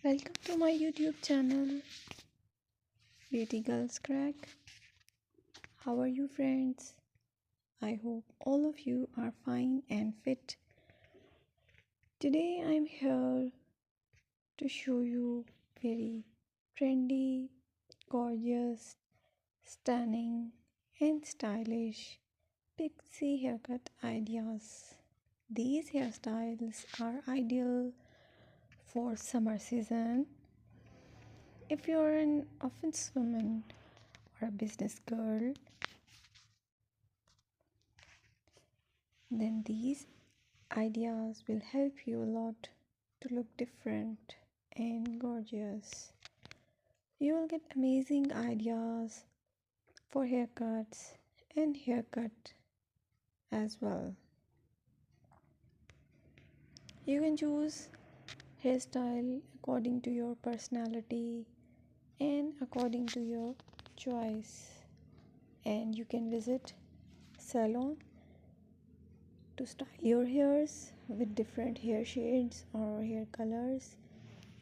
Welcome to my YouTube channel, Beauty Girls Crack. How are you, friends? I hope all of you are fine and fit. Today I'm here to show you very trendy, gorgeous, stunning, and stylish pixie haircut ideas. These hairstyles are ideal for summer season. If you're an office woman or a business girl, then these ideas will help you a lot to look different and gorgeous. You will get amazing ideas for haircuts and haircut as well. You can choose hairstyle according to your personality and according to your choice, and you can visit salon to style your hairs with different hair shades or hair colors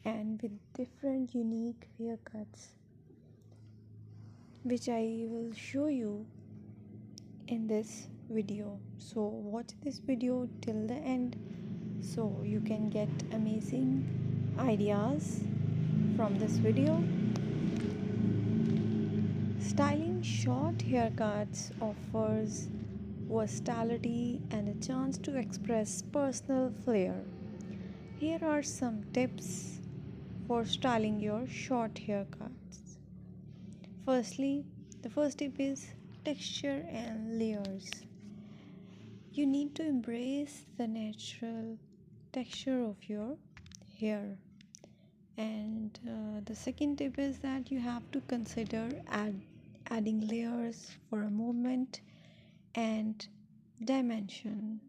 and with different unique haircuts, which I will show you in this video. So watch this video till the end so you can get amazing ideas from this video. Styling short haircuts offers versatility and a chance to express personal flair. Here are some tips for styling your short haircuts. Firstly, the first tip is texture and layers. You need to embrace the natural texture of your hair. And the second tip is that you have to consider adding layers for a movement and dimension.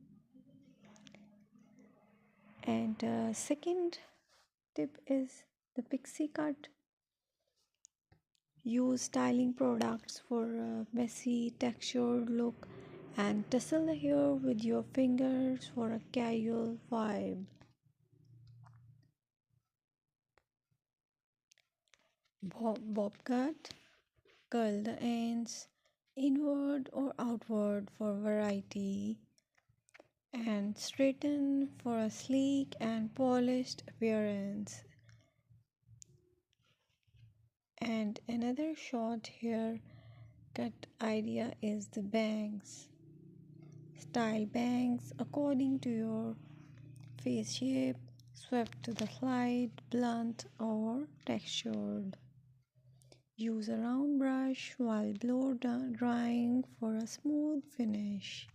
And second tip is the pixie cut. Use styling products for a messy textured look and tussle the hair with your fingers for a casual vibe. Bob cut. Curl the ends inward or outward for variety, and straighten for a sleek and polished appearance. And another short hair cut idea is the bangs. Style bangs according to your face shape, swept to the side, blunt or textured. Use a round brush while blow drying for a smooth finish.